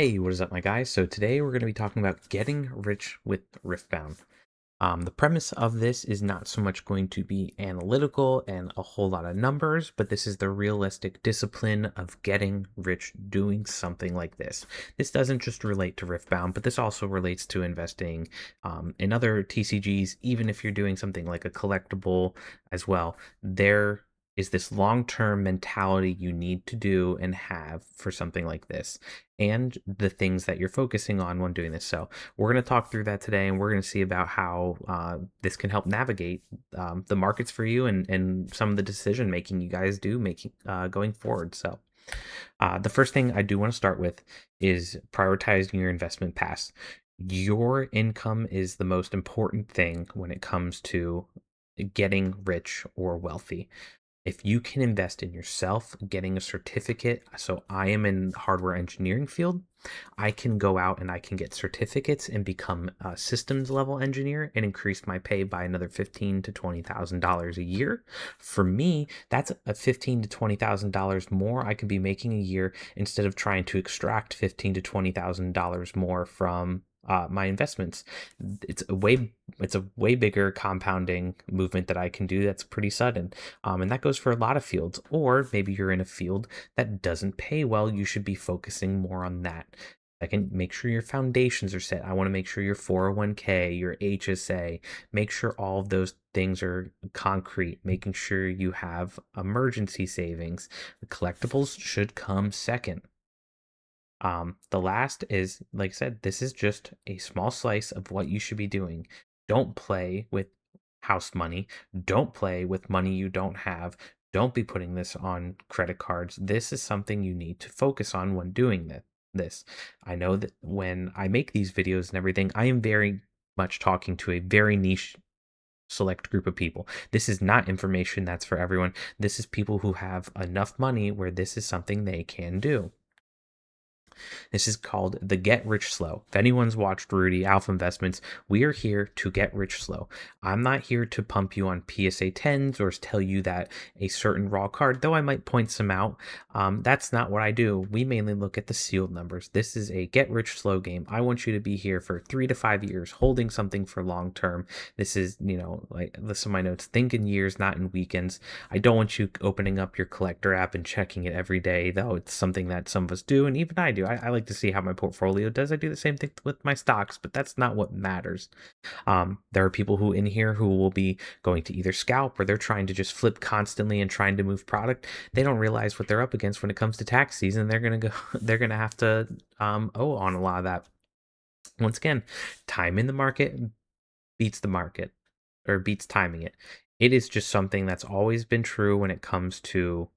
Hey, what is up, my guys? So today we're going to be talking about getting rich with Riftbound. The premise of this is not so much going to be analytical and a whole lot of numbers, but this is the realistic discipline of getting rich doing something like this. This doesn't just relate to Riftbound, but this also relates to investing in other TCGs, even if you're doing something like a collectible as well. There is this long term mentality you need to do and have for something like this, and the things that you're focusing on when doing this. So, we're going to talk through that today, and we're going to see about how this can help navigate the markets for you, and some of the decision making you guys do making going forward. So, the first thing I do want to start with is prioritizing your investment paths. Your income is the most important thing when it comes to getting rich or wealthy. If you can invest in yourself, getting a certificate. So I am in hardware engineering field. I can go out and I can get certificates and become a systems level engineer and increase my pay by another $15,000 to $20,000 a year. For me, that's a $15,000 to $20,000 more I could be making a year, instead of trying to extract $15,000 to $20,000 more from my investments. It's a way bigger compounding movement that I can do that's pretty sudden. And that goes for a lot of fields. Or maybe you're in a field that doesn't pay well. You should be focusing more on that. Second, make sure your foundations are set. I want to make sure your 401k, your HSA, make sure all of those things are concrete, making sure you have emergency savings. The collectibles should come second. The last is, like I said, this is just a small slice of what you should be doing. Don't play with house money. Don't play with money you don't have. Don't be putting this on credit cards. This is something you need to focus on when doing this. I know that when I make these videos and everything, I am very much talking to a very niche select group of people. This is not information that's for everyone. This is people who have enough money where this is something they can do. This is called the Get Rich Slow. If anyone's watched Rudy Alpha Investments, we are here to get rich slow. I'm not here to pump you on PSA 10s or tell you that a certain raw card, though I might point some out. That's not what I do. We mainly look at the sealed numbers. This is a get rich slow game. I want you to be here for 3 to 5 years, holding something for long term. This is, like, listen to my notes, think in years, not in weekends. I don't want you opening up your collector app and checking it every day, though it's something that some of us do, and even I do. I like to see how my portfolio does. I do the same thing with my stocks, but that's not what matters. There are people who in here who will be going to either scalp, or they're trying to just flip constantly and trying to move product. They don't realize what they're up against when it comes to tax season. They're gonna go. They're gonna have to owe on a lot of that. Once again, time in the market beats the market, or beats timing it. It is just something that's always been true when it comes to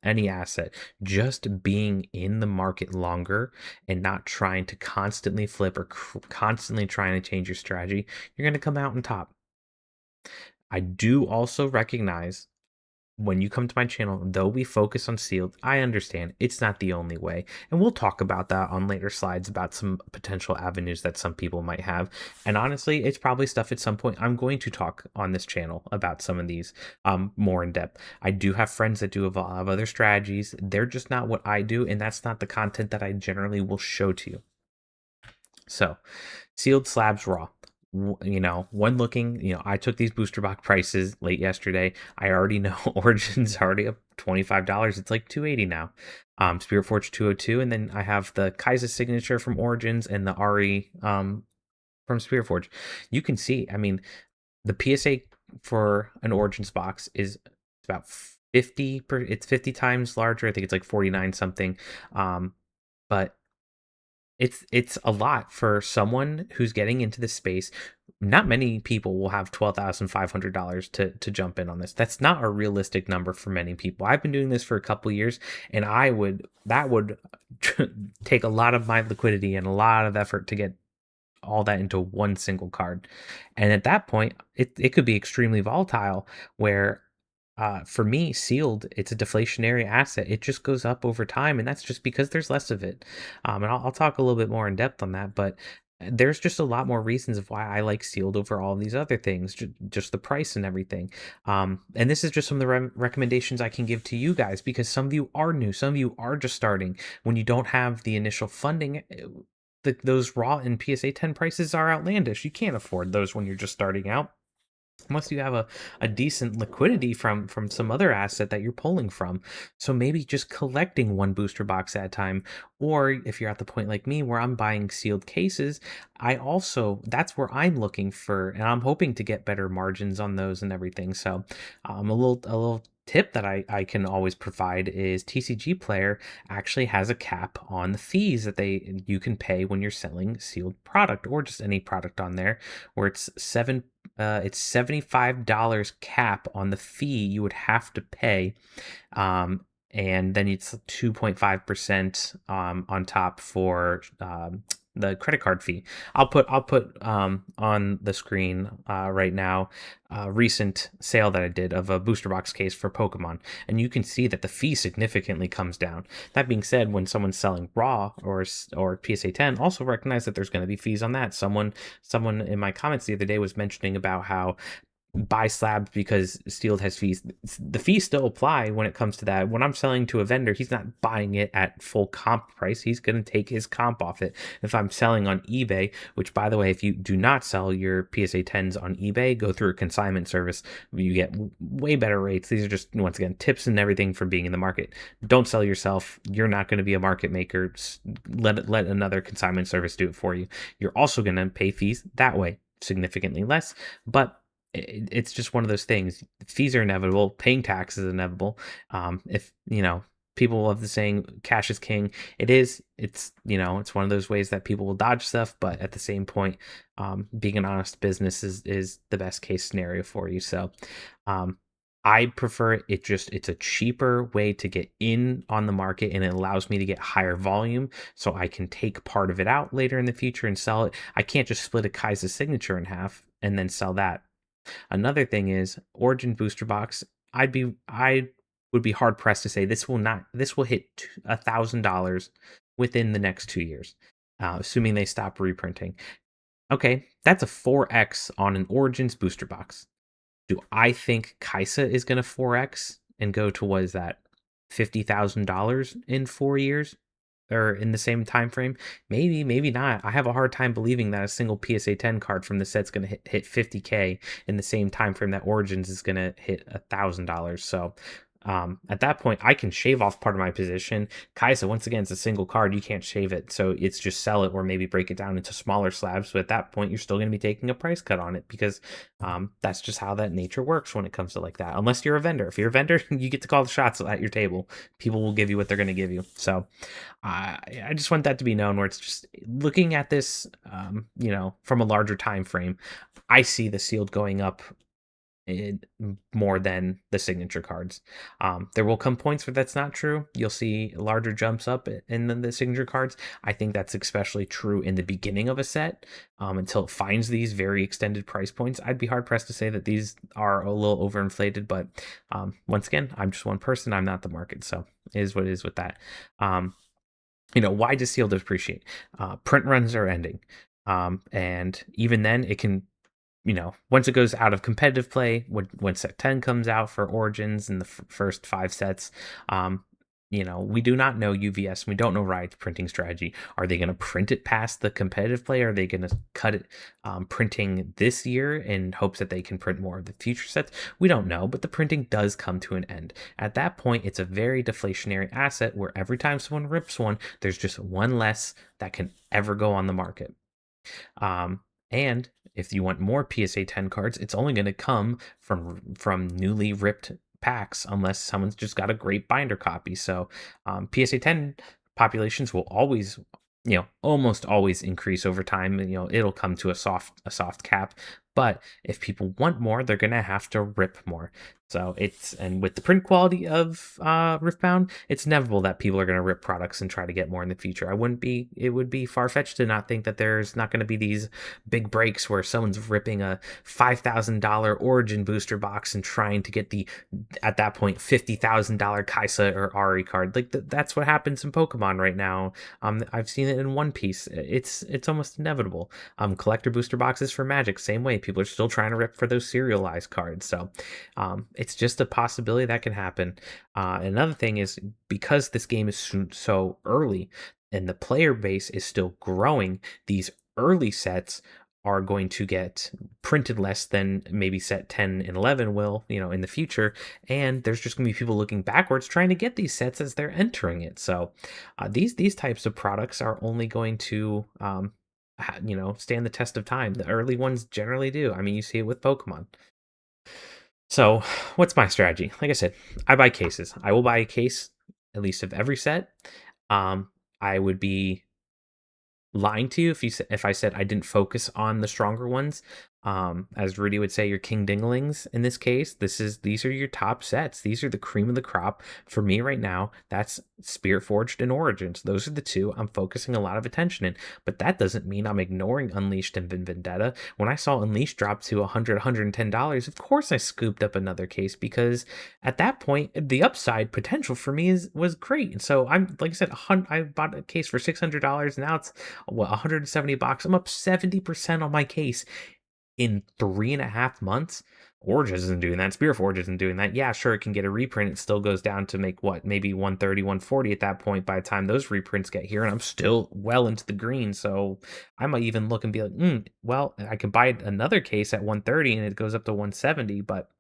any asset. Just being in the market longer and not trying to constantly flip, or constantly trying to change your strategy, you're going to come out on top. I do also recognize, when you come to my channel, though we focus on sealed, I understand it's not the only way. And we'll talk about that on later slides, about some potential avenues that some people might have. And honestly, it's probably stuff at some point I'm going to talk on this channel about some of these more in depth. I do have friends that do a lot of other strategies. They're just not what I do, and that's not the content that I generally will show to you. So, sealed slabs raw. When looking, I took these booster box prices late yesterday. I already know Origin's already up $25. It's like 280 now. Spirit Forge 202, and then I have the Kaiser signature from Origins and the Ari from Spirit Forge. You can see, I mean, the PSA for an Origins box is about 50 times larger. I think it's like 49 something. But it's a lot for someone who's getting into this space. Not many people will have $12,500 to jump in on this. That's not a realistic number for many people. I've been doing this for a couple years, and that would take a lot of my liquidity and a lot of effort to get all that into one single card. And at that point, it could be extremely volatile, where for me, sealed, it's a deflationary asset. It just goes up over time, and that's just because there's less of it. And I'll talk a little bit more in depth on that. But There's just a lot more reasons of why I like sealed over all of these other things, just the price and everything. And this is just some of the recommendations I can give to you guys, because some of you are new, some of you are just starting. When you don't have the initial funding, those raw and PSA 10 prices are outlandish. You can't afford those when you're just starting out, unless you have a decent liquidity from some other asset that you're pulling from. So maybe just collecting one booster box at a time. Or if you're at the point like me where I'm buying sealed cases, I also, that's where I'm looking for, and I'm hoping to get better margins on those and everything. So a little tip that I can always provide is TCG Player actually has a cap on the fees that you can pay when you're selling sealed product, or just any product on there, where it's $75 cap on the fee you would have to pay, um, and then it's 2.5% on top for the credit card fee. I'll put on the screen right now a recent sale that I did of a booster box case for Pokemon, and you can see that the fee significantly comes down. That being said, when someone's selling raw or PSA 10, also recognize that there's going to be fees on that. Someone in my comments the other day was mentioning about how buy slabs because sealed has fees. The fees still apply when it comes to that. When I'm selling to a vendor, he's not buying it at full comp price. He's going to take his comp off it. If I'm selling on eBay, which by the way, if you do not sell your PSA 10s on eBay, go through a consignment service. You get way better rates. These are just, once again, tips and everything from being in the market. Don't sell yourself. You're not going to be a market maker. Let another consignment service do it for you. You're also going to pay fees that way, significantly less, but it's just one of those things. Fees are inevitable. Paying tax is inevitable. If people love the saying "cash is king," it is. It's one of those ways that people will dodge stuff, but at the same point, being an honest business is the best case scenario for you. So, um, I prefer it. It's a cheaper way to get in on the market, and it allows me to get higher volume, so I can take part of it out later in the future and sell it. I can't just split a Kaiser signature in half and then sell that. Another thing is Origin Booster Box. I would be hard pressed to say this will hit $1,000 within the next 2 years, assuming they stop reprinting. Okay, that's a 4x on an Origins booster box. Do I think Kaisa is going to 4x and go to, what is that, $50,000 in 4 years? Or in the same time frame? Maybe, maybe not. I have a hard time believing that a single PSA 10 card from the set's going to hit 50K in the same time frame that Origins is going to hit $1,000. So at that point, I can shave off part of my position. Kaisa, once again, it's a single card. You can't shave it. So it's just sell it or maybe break it down into smaller slabs. But at that point, you're still going to be taking a price cut on it, because that's just how that nature works when it comes to like that. Unless you're a vendor. If you're a vendor, you get to call the shots at your table. People will give you what they're going to give you. So I just want that to be known, where it's just looking at this, from a larger time frame. I see the sealed going up more than the signature cards. There will come points where that's not true. You'll see larger jumps up in the signature cards. I think that's especially true in the beginning of a set, until it finds these very extended price points. I'd be hard pressed to say that these are a little overinflated, but once again, I'm just one person. I'm not the market, so it is what it is with that. Why does sealed depreciate? Print runs are ending, and even then, it can, once it goes out of competitive play, when set 10 comes out for Origins in the first 5 sets, we do not know UVS. We don't know Riot's printing strategy. Are they going to print it past the competitive play? Are they going to cut it printing this year in hopes that they can print more of the future sets? We don't know, but the printing does come to an end. At that point, it's a very deflationary asset, where every time someone rips one, there's just one less that can ever go on the market. And if you want more PSA 10 cards, it's only going to come from newly ripped packs, unless someone's just got a great binder copy. So PSA 10 populations will always, almost always increase over time. It'll come to a soft cap. But if people want more, they're going to have to rip more. So and with the print quality of Riftbound, it's inevitable that people are going to rip products and try to get more in the future. It would be far fetched to not think that there's not going to be these big breaks where someone's ripping a $5,000 Origin booster box and trying to get the, at that point, $50,000 Kaisa or Ari card. Like that's what happens in Pokemon right now. I've seen it in One Piece. It's almost inevitable. Collector booster boxes for Magic, same way. People are still trying to rip for those serialized cards. So it's just a possibility that can happen. Another thing is because this game is so early and the player base is still growing, these early sets are going to get printed less than maybe set 10 and 11 will, in the future. And there's just going to be people looking backwards trying to get these sets as they're entering it. So these types of products are only going to stand the test of time. The early ones generally do. I mean, you see it with Pokemon. So, what's my strategy? Like I said, I buy cases. I will buy a case at least of every set. Um, I would be lying to you if I said I didn't focus on the stronger ones. As Rudy would say, your King Dinglings in this case. These are your top sets. These are the cream of the crop for me right now. That's Spirit Forged and Origins. Those are the two I'm focusing a lot of attention in. But that doesn't mean I'm ignoring Unleashed and Vendetta. When I saw Unleashed drop to $110, of course I scooped up another case because at that point the upside potential for me was great. And so I'm like I said, I bought a case for $600. Now it's what, $170. I'm up 70% on my case in 3.5 months. Origins isn't doing that. Spear Forge isn't doing that. Yeah, sure, it can get a reprint. It still goes down to make what, maybe 130, 140 at that point by the time those reprints get here, and I'm still well into the green. So I might even look and be like, well, I can buy another case at 130 and it goes up to 170, but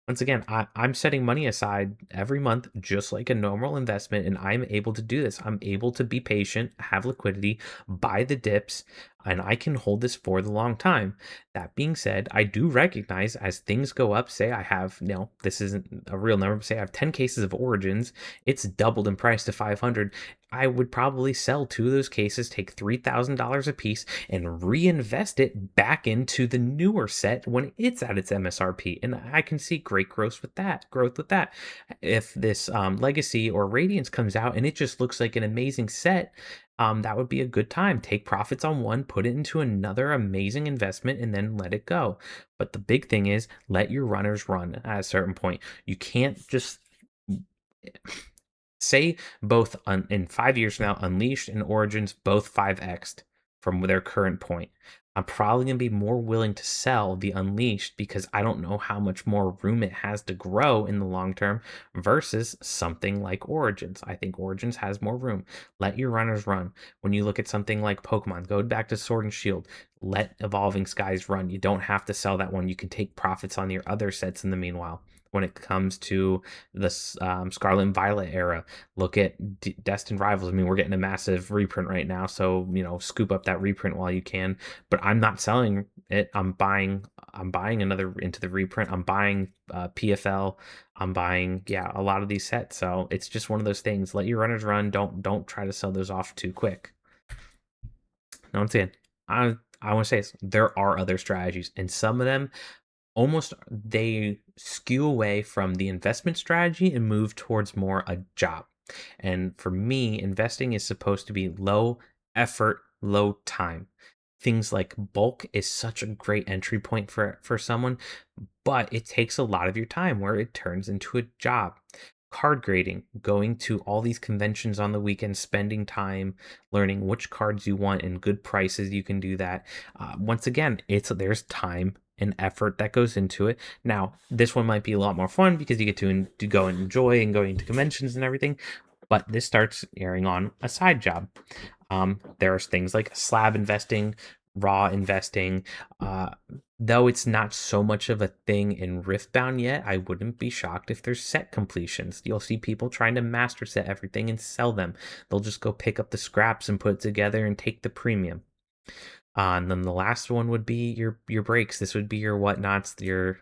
once again, I'm setting money aside every month, just like a normal investment, and I'm able to do this. I'm able to be patient, have liquidity, buy the dips, and I can hold this for the long time. That being said, I do recognize as things go up, say I have, this isn't a real number, say I have 10 cases of Origins, it's doubled in price to 500. I would probably sell two of those cases, take $3,000 a piece, and reinvest it back into the newer set when it's at its MSRP. And I can see great growth with that. If this Legacy or Radiance comes out and it just looks like an amazing set, that would be a good time. Take profits on one, put it into another amazing investment, and then let it go. But the big thing is let your runners run at a certain point. You can't just say both in 5 years from now, Unleashed and Origins both 5x'd from their current point. I'm probably going to be more willing to sell the Unleashed because I don't know how much more room it has to grow in the long term versus something like Origins. I think Origins has more room. Let your runners run. When you look at something like Pokemon, go back to Sword and Shield. Let Evolving Skies run. You don't have to sell that one. You can take profits on your other sets in the meanwhile. When it comes to the Scarlet and Violet era, look at Destined Rivals. I mean, we're getting a massive reprint right now, so scoop up that reprint while you can. But I'm not selling it. I'm buying. I'm buying another into the reprint. I'm buying PFL. I'm buying a lot of these sets. So it's just one of those things. Let your runners run. Don't try to sell those off too quick. Now, once again, I want to say this, there are other strategies, and some of them almost they skew away from the investment strategy and move towards more a job. And for me, investing is supposed to be low effort, low time. Things like bulk is such a great entry point for someone, but it takes a lot of your time where it turns into a job. Card grading, going to all these conventions on the weekend, spending time learning which cards you want and good prices, you can do that. Once again, there's time and effort that goes into it. Now, this one might be a lot more fun because you get to go and enjoy and going to conventions and everything, but this starts airing on a side job. There's things like slab investing, raw investing. Though it's not so much of a thing in Riftbound yet, I wouldn't be shocked if there's set completions. You'll see people trying to master set everything and sell them. They'll just go pick up the scraps and put it together and take the premium. And then the last one would be your breaks. This would be your whatnots, your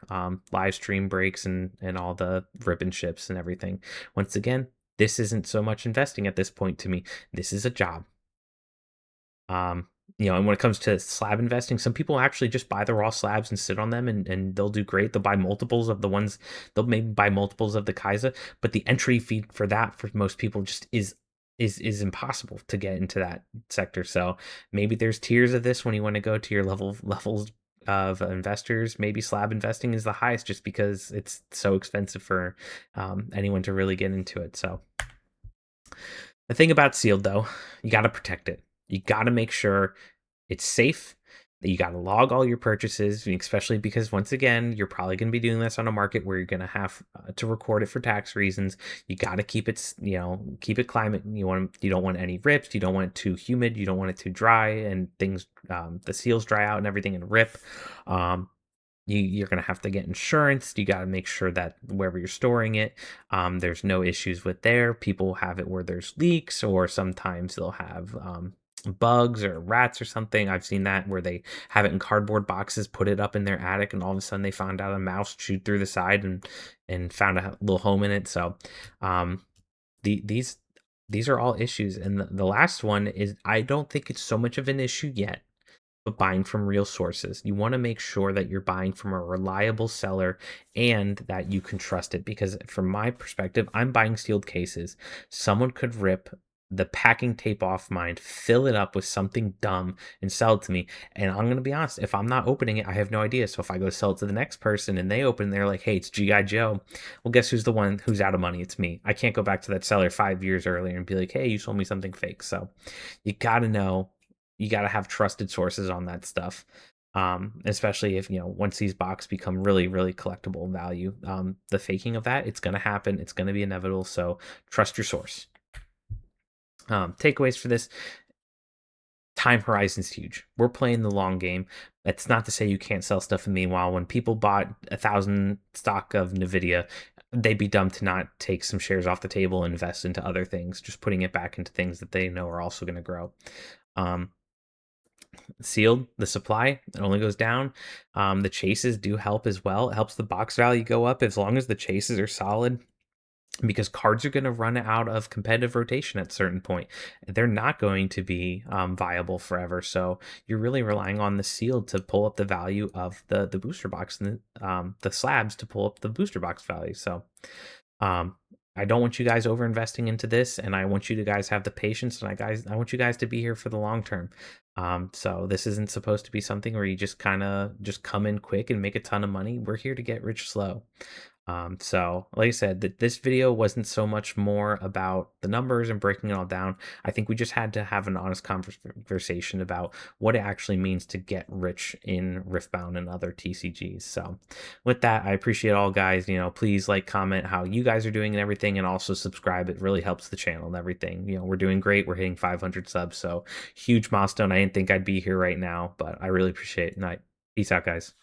live stream breaks and all the ribbon ships and everything. Once again, this isn't so much investing at this point to me. This is a job. And when it comes to slab investing, some people actually just buy the raw slabs and sit on them, and they'll do great. They'll buy multiples of the ones, they'll maybe buy multiples of the Kaiser, but the entry fee for that for most people just is impossible to get into that sector. So maybe there's tiers of this when you want to go to your levels of investors. Maybe slab investing is the highest just because it's so expensive for anyone to really get into it. So the thing about sealed though, you got to protect it. You got to make sure it's safe. You got to log all your purchases, especially because once again, you're probably going to be doing this on a market where you're going to have to record it for tax reasons. You got to keep it, keep it climate. You don't want any rips. You don't want it too humid. You don't want it too dry, and things, the seals dry out and everything and rip. You're going to have to get insurance. You got to make sure that wherever you're storing it, there's no issues with there. People have it where there's leaks, or sometimes they'll have bugs or rats or something. I've seen that where they have it in cardboard boxes, put it up in their attic, and all of a sudden they found out a mouse chewed through the side and found a little home in it. So these are all issues. And the last one is, I don't think it's so much of an issue yet, but buying from real sources. You want to make sure that you're buying from a reliable seller and that you can trust it. Because from my perspective, I'm buying sealed cases. Someone could rip the packing tape off mine, fill it up with something dumb, and sell it to me. And I'm going to be honest, if I'm not opening it, I have no idea. So if I go sell it to the next person and they open, they're like, hey, it's G.I. Joe. Well, guess who's the one who's out of money? It's me. I can't go back to that seller 5 years earlier and be like, hey, you sold me something fake. So you got to know, you got to have trusted sources on that stuff. Especially if, once these boxes become really, really collectible value, the faking of that, it's going to happen. It's going to be inevitable. So trust your source. Takeaways for this: time horizon's huge. We're playing the long game. That's not to say you can't sell stuff. And meanwhile, when people bought 1,000 stock of Nvidia, they'd be dumb to not take some shares off the table and invest into other things, just putting it back into things that they know are also going to grow. Sealed, the supply, it only goes down. The chases do help as well. It helps the box value go up as long as the chases are solid, because cards are going to run out of competitive rotation at a certain point. They're not going to be viable forever. So you're really relying on the sealed to pull up the value of the booster box, and the slabs to pull up the booster box value. So um, I don't want you guys over investing into this, and I want you to guys have the patience, and I want you guys to be here for the long term. So this isn't supposed to be something where you just kind of just come in quick and make a ton of money. We're here to get rich slow. So like I said, that this video wasn't so much more about the numbers and breaking it all down. I think we just had to have an honest conversation about what it actually means to get rich in Riftbound and other TCGs. So with that, I appreciate all guys. Please like, comment how you guys are doing and everything, and also subscribe. It really helps the channel and everything. We're doing great. We're hitting 500 subs, so huge milestone. I didn't think I'd be here right now, but I really appreciate it. And peace out, guys.